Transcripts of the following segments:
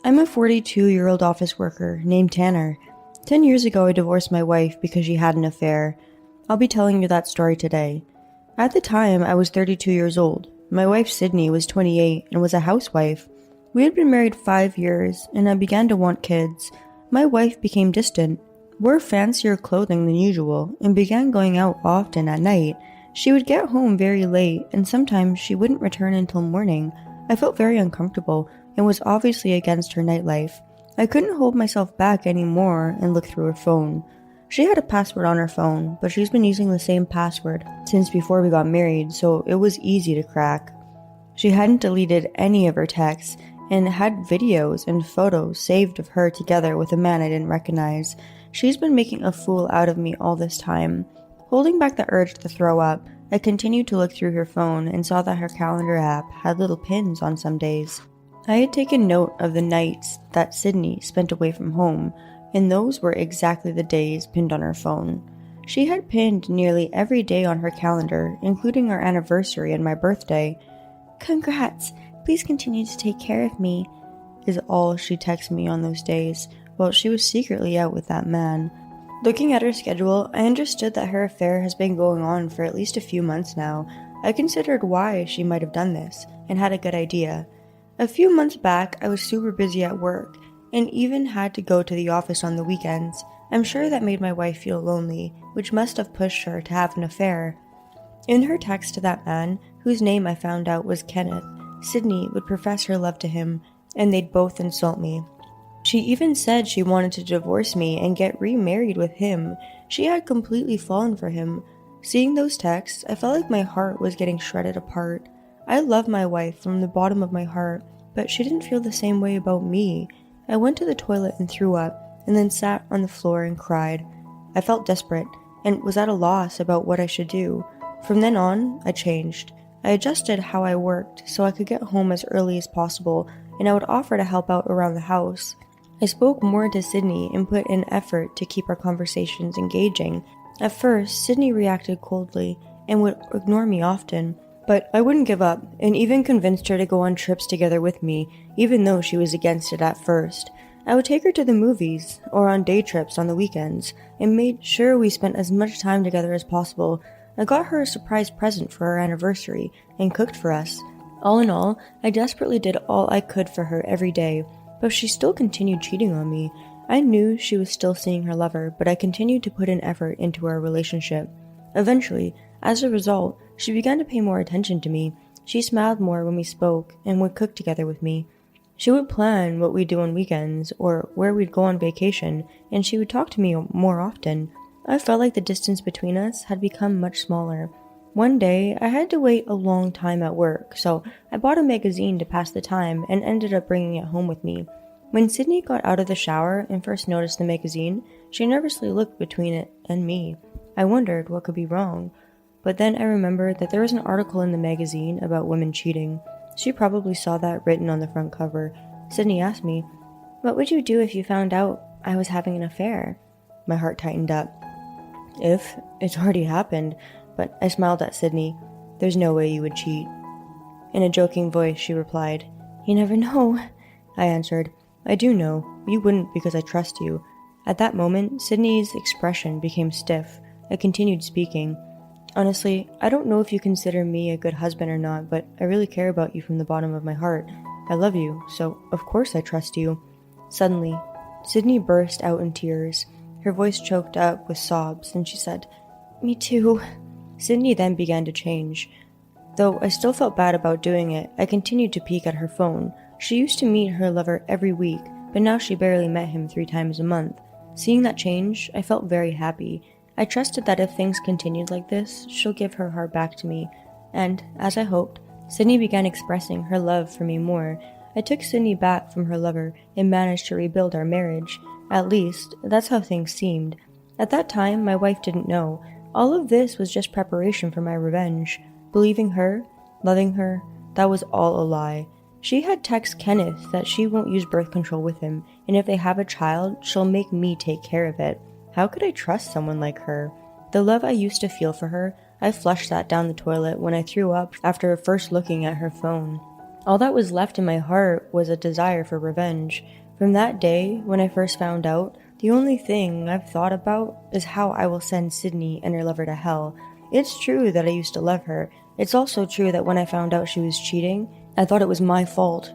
I'm a 42-year-old office worker named Tanner. 10 years ago, I divorced my wife because she had an affair. I'll be telling you that story today. At the time, I was 32 years old. My wife, Sydney, was 28 and was a housewife. We had been married 5 years, and I began to want kids. My wife became distant, wore fancier clothing than usual, and began going out often at night. She would get home very late, and sometimes she wouldn't return until morning. I felt very uncomfortable and was obviously against her nightlife. I couldn't hold myself back anymore and look through her phone. She had a password on her phone, but she's been using the same password since before we got married, so it was easy to crack. She hadn't deleted any of her texts and had videos and photos saved of her together with a man I didn't recognize. She's been making a fool out of me all this time. Holding back the urge to throw up, I continued to look through her phone and saw that her calendar app had little pins on some days. I had taken note of the nights that Sydney spent away from home, and those were exactly the days pinned on her phone. She had pinned nearly every day on her calendar, including our anniversary and my birthday. "Congrats! Please continue to take care of me," is all she texted me on those days, while she was secretly out with that man. Looking at her schedule, I understood that her affair has been going on for at least a few months now. I considered why she might have done this, and had a good idea. A few months back, I was super busy at work, and even had to go to the office on the weekends. I'm sure that made my wife feel lonely, which must have pushed her to have an affair. In her text to that man, whose name I found out was Kenneth, Sydney would profess her love to him, and they'd both insult me. She even said she wanted to divorce me and get remarried with him. She had completely fallen for him. Seeing those texts, I felt like my heart was getting shredded apart. I love my wife from the bottom of my heart, but she didn't feel the same way about me. I went to the toilet and threw up, and then sat on the floor and cried. I felt desperate, and was at a loss about what I should do. From then on, I changed. I adjusted how I worked so I could get home as early as possible, and I would offer to help out around the house. I spoke more to Sydney and put in effort to keep our conversations engaging. At first, Sydney reacted coldly and would ignore me often, but I wouldn't give up, and even convinced her to go on trips together with me, even though she was against it at first. I would take her to the movies, or on day trips on the weekends, and made sure we spent as much time together as possible. I got her a surprise present for our anniversary, and cooked for us. All in all, I desperately did all I could for her every day, but she still continued cheating on me. I knew she was still seeing her lover, but I continued to put an effort into our relationship. Eventually, as a result, she began to pay more attention to me. She smiled more when we spoke, and would cook together with me. She would plan what we'd do on weekends, or where we'd go on vacation, and she would talk to me more often. I felt like the distance between us had become much smaller. One day, I had to wait a long time at work, so I bought a magazine to pass the time and ended up bringing it home with me. When Sydney got out of the shower and first noticed the magazine, she nervously looked between it and me. I wondered what could be wrong. But then I remembered that there was an article in the magazine about women cheating. She probably saw that written on the front cover. Sydney asked me, "What would you do if you found out I was having an affair?" My heart tightened up. If it's already happened, but I smiled at Sydney. "There's no way you would cheat." In a joking voice, she replied, "You never know." I answered, "I do know. You wouldn't because I trust you." At that moment, Sydney's expression became stiff. I continued speaking. "Honestly, I don't know if you consider me a good husband or not, but I really care about you from the bottom of my heart. I love you, so of course I trust you." Suddenly, Sydney burst out in tears. Her voice choked up with sobs, and she said, "Me too." Sydney then began to change. Though I still felt bad about doing it, I continued to peek at her phone. She used to meet her lover every week, but now she barely met him 3 times a month. Seeing that change, I felt very happy. I trusted that if things continued like this, she'll give her heart back to me. And, as I hoped, Sydney began expressing her love for me more. I took Sydney back from her lover and managed to rebuild our marriage. At least, that's how things seemed. At that time, my wife didn't know. All of this was just preparation for my revenge. Believing her, loving her, that was all a lie. She had texted Kenneth that she won't use birth control with him, and if they have a child, she'll make me take care of it. How could I trust someone like her? The love I used to feel for her, I flushed that down the toilet when I threw up after first looking at her phone. All that was left in my heart was a desire for revenge. From that day, when I first found out, the only thing I've thought about is how I will send Sydney and her lover to hell. It's true that I used to love her. It's also true that when I found out she was cheating, I thought it was my fault.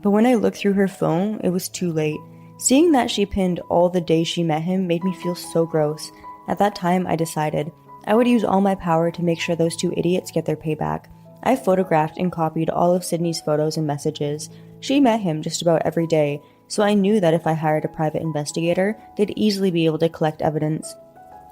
But when I looked through her phone, it was too late. Seeing that she pinned all the days she met him made me feel so gross. At that time, I decided I would use all my power to make sure those two idiots get their payback. I photographed and copied all of Sydney's photos and messages. She met him just about every day, so I knew that if I hired a private investigator, they'd easily be able to collect evidence.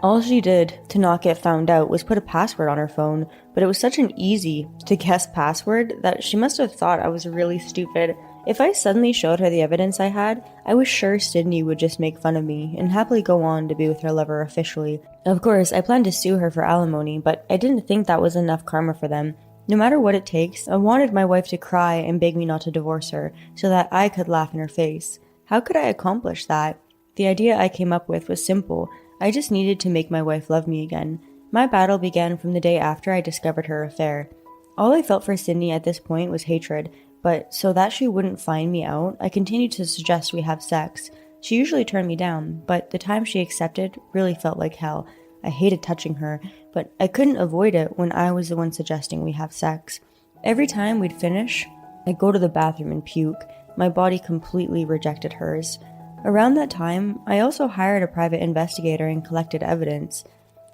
All she did to not get found out was put a password on her phone, but it was such an easy to guess password that she must have thought I was really stupid. If I suddenly showed her the evidence I had, I was sure Sydney would just make fun of me and happily go on to be with her lover officially. Of course, I planned to sue her for alimony, but I didn't think that was enough karma for them. No matter what it takes, I wanted my wife to cry and beg me not to divorce her, so that I could laugh in her face. How could I accomplish that? The idea I came up with was simple. I just needed to make my wife love me again. My battle began from the day after I discovered her affair. All I felt for Sydney at this point was hatred, but so that she wouldn't find me out, I continued to suggest we have sex. She usually turned me down, but the time she accepted really felt like hell. I hated touching her, but I couldn't avoid it when I was the one suggesting we have sex. Every time we'd finish, I'd go to the bathroom and puke. My body completely rejected hers. Around that time, I also hired a private investigator and collected evidence.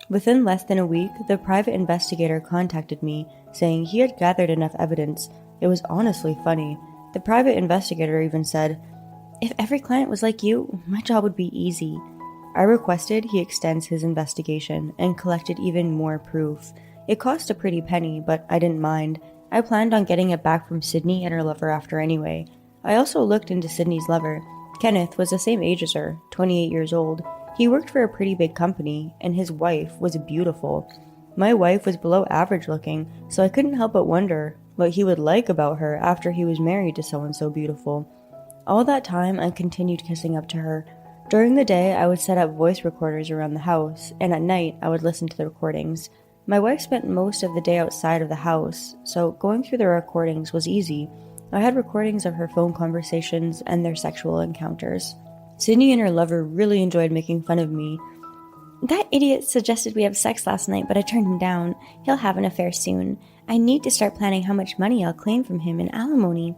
Within less than a week, the private investigator contacted me, saying he had gathered enough evidence. It was honestly funny. The private investigator even said, "If every client was like you, my job would be easy." I requested he extends his investigation and collected even more proof. It cost a pretty penny, but I didn't mind. I planned on getting it back from Sydney and her lover after anyway. I also looked into Sydney's lover. Kenneth was the same age as her, 28 years old. He worked for a pretty big company, and his wife was beautiful. My wife was below average looking, so I couldn't help but wonder what he would like about her after he was married to someone so beautiful. All that time, I continued kissing up to her. During the day, I would set up voice recorders around the house, and at night, I would listen to the recordings. My wife spent most of the day outside of the house, so going through the recordings was easy. I had recordings of her phone conversations and their sexual encounters. Sydney and her lover really enjoyed making fun of me. "That idiot suggested we have sex last night, but I turned him down. He'll have an affair soon. I need to start planning how much money I'll claim from him in alimony."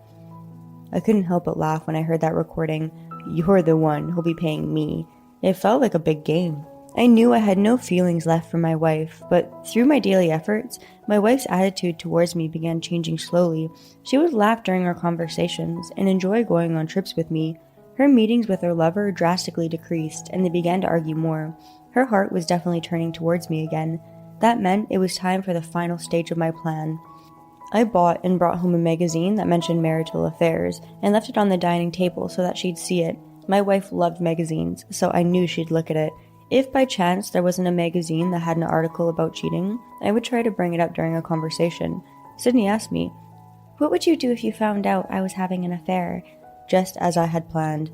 I couldn't help but laugh when I heard that recording. "You're the one who'll be paying me." It felt like a big game. I knew I had no feelings left for my wife, but through my daily efforts, my wife's attitude towards me began changing slowly. She would laugh during our conversations and enjoy going on trips with me. Her meetings with her lover drastically decreased, and they began to argue more. Her heart was definitely turning towards me again. That meant it was time for the final stage of my plan. I bought and brought home a magazine that mentioned marital affairs and left it on the dining table so that she'd see it. My wife loved magazines, so I knew she'd look at it. If by chance there wasn't a magazine that had an article about cheating, I would try to bring it up during a conversation. Sydney asked me, "What would you do if you found out I was having an affair?" Just as I had planned.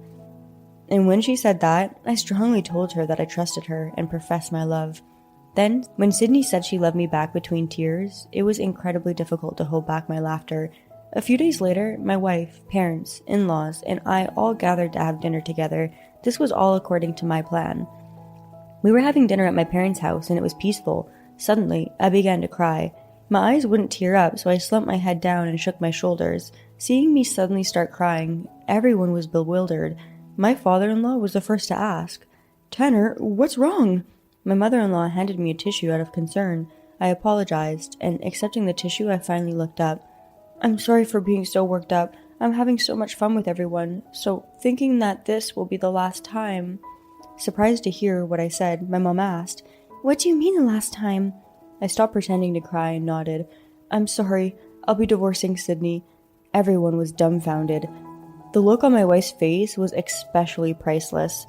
And when she said that, I strongly told her that I trusted her and professed my love. Then, when Sydney said she loved me back between tears, it was incredibly difficult to hold back my laughter. A few days later, my wife, parents, in-laws, and I all gathered to have dinner together. This was all according to my plan. We were having dinner at my parents' house, and it was peaceful. Suddenly, I began to cry. My eyes wouldn't tear up, so I slumped my head down and shook my shoulders. Seeing me suddenly start crying, everyone was bewildered. My father-in-law was the first to ask, "Tanner, what's wrong?" My mother-in-law handed me a tissue out of concern. I apologized, and accepting the tissue, I finally looked up. "I'm sorry for being so worked up. I'm having so much fun with everyone, so thinking that this will be the last time." Surprised to hear what I said, my mom asked, "What do you mean the last time?" I stopped pretending to cry and nodded. "I'm sorry. I'll be divorcing Sydney." Everyone was dumbfounded. The look on my wife's face was especially priceless.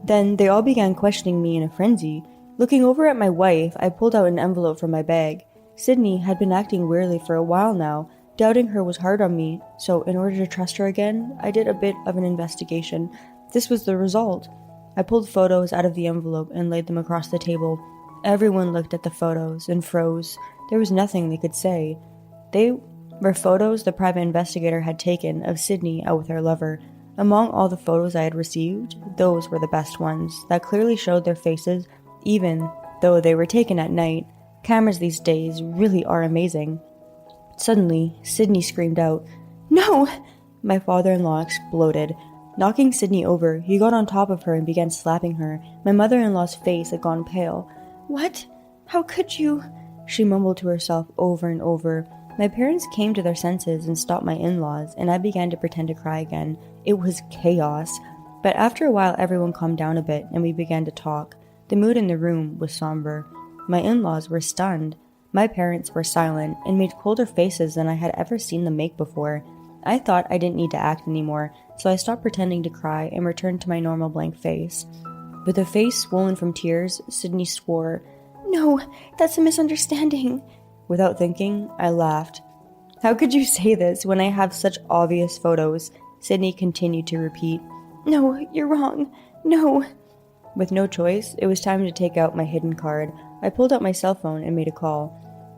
Then they all began questioning me in a frenzy. Looking over at my wife, I pulled out an envelope from my bag. Sydney had been acting weirdly for a while now. Doubting her was hard on me, so in order to trust her again, I did a bit of an investigation. This was the result. I pulled photos out of the envelope and laid them across the table. Everyone looked at the photos and froze. There was nothing they could say. They were photos the private investigator had taken of Sydney out with her lover. Among all the photos I had received, those were the best ones, that clearly showed their faces, even though they were taken at night. Cameras these days really are amazing. Suddenly, Sydney screamed out, "No!" My father-in-law exploded. Knocking Sydney over, he got on top of her and began slapping her. My mother-in-law's face had gone pale. "What? How could you?" she mumbled to herself over and over. My parents came to their senses and stopped my in-laws, and I began to pretend to cry again. It was chaos. But after a while, everyone calmed down a bit, and we began to talk. The mood in the room was somber. My in-laws were stunned. My parents were silent and made colder faces than I had ever seen them make before. I thought I didn't need to act anymore, so I stopped pretending to cry and returned to my normal blank face. With a face swollen from tears, Sydney swore, "No, that's a misunderstanding." Without thinking, I laughed. "How could you say this when I have such obvious photos?" Sydney continued to repeat. "No, you're wrong. No." With no choice, it was time to take out my hidden card. I pulled out my cell phone and made a call.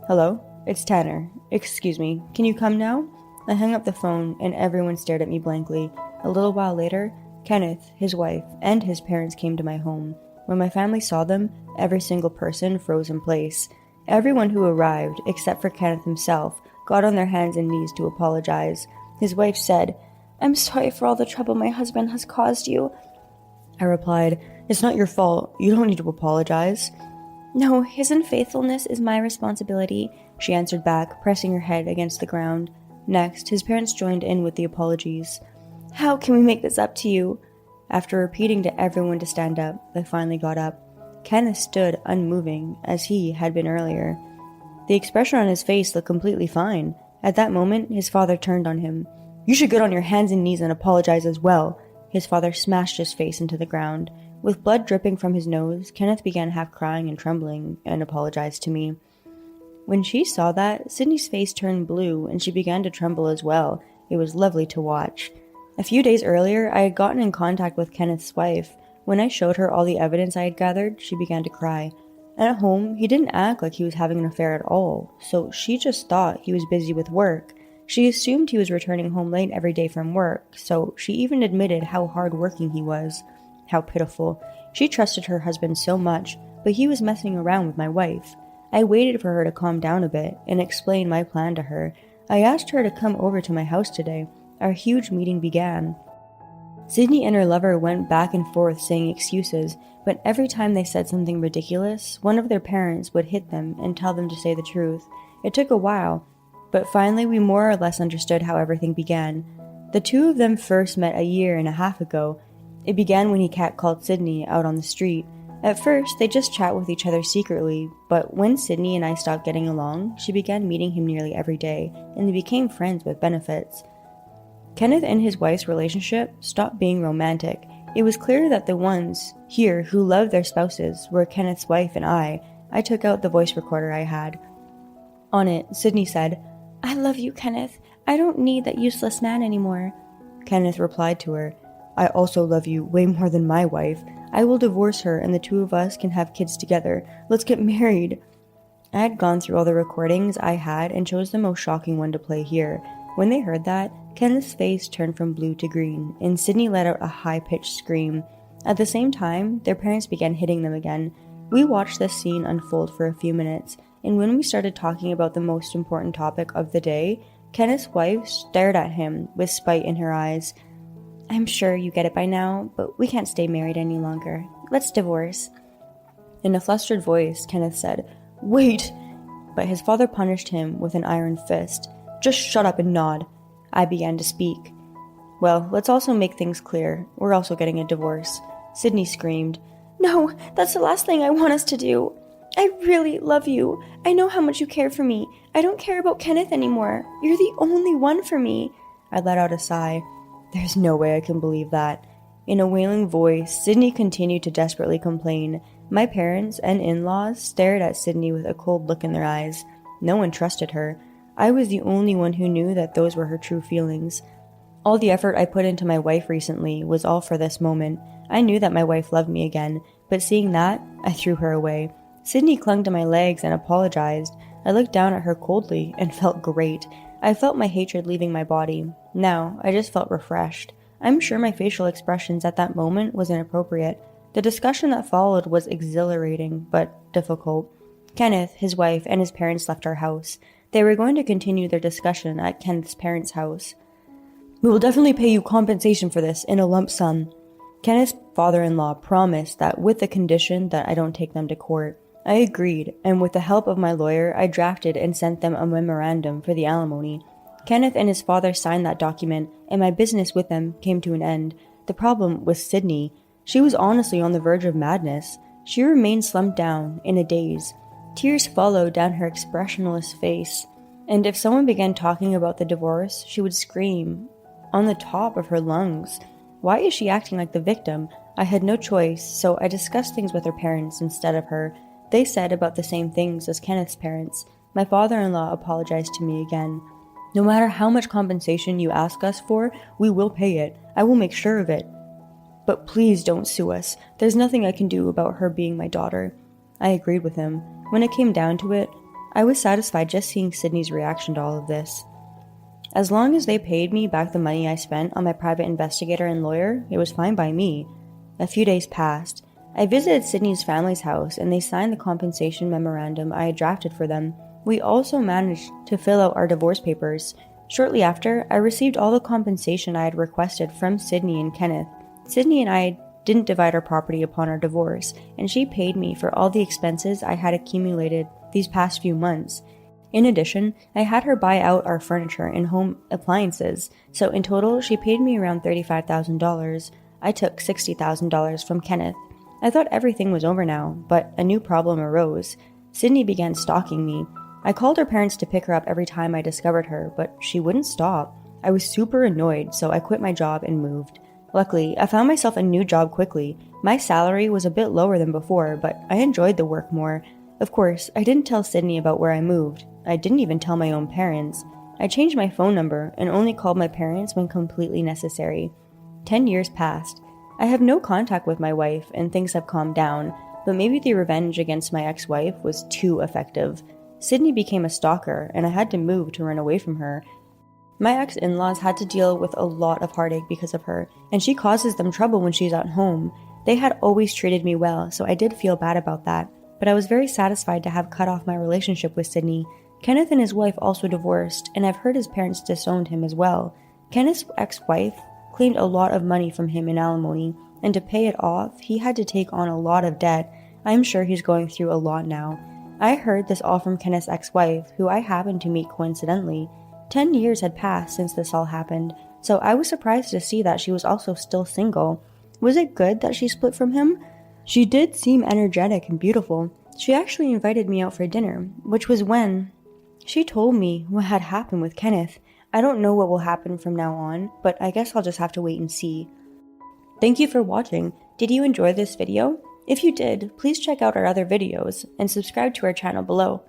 "Hello? It's Tanner. Excuse me, can you come now?" I hung up the phone and everyone stared at me blankly. A little while later, Kenneth, his wife, and his parents came to my home. When my family saw them, every single person froze in place. Everyone who arrived, except for Kenneth himself, got on their hands and knees to apologize. His wife said, "I'm sorry for all the trouble my husband has caused you." I replied, "It's not your fault. You don't need to apologize." "No, his unfaithfulness is my responsibility," she answered back, pressing her head against the ground. Next, his parents joined in with the apologies. "How can we make this up to you?" After repeating to everyone to stand up, I finally got up. Kenneth stood unmoving, as he had been earlier. The expression on his face looked completely fine. At that moment, his father turned on him. "You should get on your hands and knees and apologize as well." His father smashed his face into the ground. With blood dripping from his nose, Kenneth began half crying and trembling and apologized to me. When she saw that, Sydney's face turned blue and she began to tremble as well. It was lovely to watch. A few days earlier, I had gotten in contact with Kenneth's wife. When I showed her all the evidence I had gathered, she began to cry. At home, he didn't act like he was having an affair at all, so she just thought he was busy with work. She assumed he was returning home late every day from work, so she even admitted how hard-working he was. How pitiful. She trusted her husband so much, but he was messing around with my wife. I waited for her to calm down a bit and explain my plan to her. I asked her to come over to my house today. Our huge meeting began. Sydney and her lover went back and forth saying excuses, but every time they said something ridiculous, one of their parents would hit them and tell them to say the truth. It took a while, but finally we more or less understood how everything began. The two of them first met a year and a half ago. It began when he catcalled Sydney out on the street. At first, they just chat with each other secretly, but when Sydney and I stopped getting along, she began meeting him nearly every day, and they became friends with benefits. Kenneth and his wife's relationship stopped being romantic. It was clear that the ones here who loved their spouses were Kenneth's wife and I. I took out the voice recorder I had. On it, Sydney said, "I love you, Kenneth. I don't need that useless man anymore." Kenneth replied to her, "I also love you way more than my wife. I will divorce her and the two of us can have kids together. Let's get married." I had gone through all the recordings I had and chose the most shocking one to play here. When they heard that, Kenneth's face turned from blue to green, and Sydney let out a high-pitched scream. At the same time, their parents began hitting them again. We watched this scene unfold for a few minutes, and when we started talking about the most important topic of the day, Kenneth's wife stared at him with spite in her eyes. "I'm sure you get it by now, but we can't stay married any longer. Let's divorce." In a flustered voice, Kenneth said, "Wait!" But his father punished him with an iron fist. "Just shut up and nod." I began to speak. "Well, let's also make things clear. We're also getting a divorce." Sydney screamed, "No, that's the last thing I want us to do. I really love you. I know how much you care for me. I don't care about Kenneth anymore. You're the only one for me." I let out a sigh. There's no way I can believe that. In a wailing voice, Sydney continued to desperately complain. My parents and in-laws stared at Sydney with a cold look in their eyes. No one trusted her. I was the only one who knew that those were her true feelings. All the effort I put into my wife recently was all for this moment. I knew that my wife loved me again, but seeing that, I threw her away. Sydney clung to my legs and apologized. I looked down at her coldly and felt great. I felt my hatred leaving my body. Now, I just felt refreshed. I'm sure my facial expressions at that moment was inappropriate. The discussion that followed was exhilarating, but difficult. Kenneth, his wife, and his parents left our house. They were going to continue their discussion at Kenneth's parents' house. "We will definitely pay you compensation for this in a lump sum." Kenneth's father-in-law promised that with the condition that I don't take them to court. I agreed, and with the help of my lawyer, I drafted and sent them a memorandum for the alimony. Kenneth and his father signed that document, and my business with them came to an end. The problem was Sydney. She was honestly on the verge of madness. She remained slumped down, in a daze. Tears followed down her expressionless face, and if someone began talking about the divorce, she would scream on the top of her lungs. Why is she acting like the victim? I had no choice, so I discussed things with her parents instead of her. They said about the same things as Kenneth's parents. My father-in-law apologized to me again. "No matter how much compensation you ask us for, we will pay it. I will make sure of it. But please don't sue us. There's nothing I can do about her being my daughter." I agreed with him. When it came down to it, I was satisfied just seeing Sydney's reaction to all of this. As long as they paid me back the money I spent on my private investigator and lawyer, it was fine by me. A few days passed. I visited Sydney's family's house and they signed the compensation memorandum I had drafted for them. We also managed to fill out our divorce papers. Shortly after, I received all the compensation I had requested from Sydney and Kenneth. Sydney and I didn't divide our property upon our divorce, and she paid me for all the expenses I had accumulated these past few months. In addition, I had her buy out our furniture and home appliances, so in total she paid me around $35,000. I took $60,000 from Kenneth. I thought everything was over now, but a new problem arose. Sydney began stalking me. I called her parents to pick her up every time I discovered her, but she wouldn't stop. I was super annoyed, so I quit my job and moved. Luckily, I found myself a new job quickly. My salary was a bit lower than before, but I enjoyed the work more. Of course, I didn't tell Sydney about where I moved. I didn't even tell my own parents. I changed my phone number and only called my parents when completely necessary. 10 years passed. I have no contact with my wife and things have calmed down, but maybe the revenge against my ex-wife was too effective. Sydney became a stalker and I had to move to run away from her. My ex-in-laws had to deal with a lot of heartache because of her, and she causes them trouble when she's at home. They had always treated me well, so I did feel bad about that, but I was very satisfied to have cut off my relationship with Sydney. Kenneth and his wife also divorced, and I've heard his parents disowned him as well. Kenneth's ex-wife claimed a lot of money from him in alimony, and to pay it off, he had to take on a lot of debt. I'm sure he's going through a lot now. I heard this all from Kenneth's ex-wife, who I happened to meet coincidentally. 10 years had passed since this all happened, so I was surprised to see that she was also still single. Was it good that she split from him? She did seem energetic and beautiful. She actually invited me out for dinner, which was when she told me what had happened with Kenneth. I don't know what will happen from now on, but I guess I'll just have to wait and see. Thank you for watching. Did you enjoy this video? If you did, please check out our other videos and subscribe to our channel below.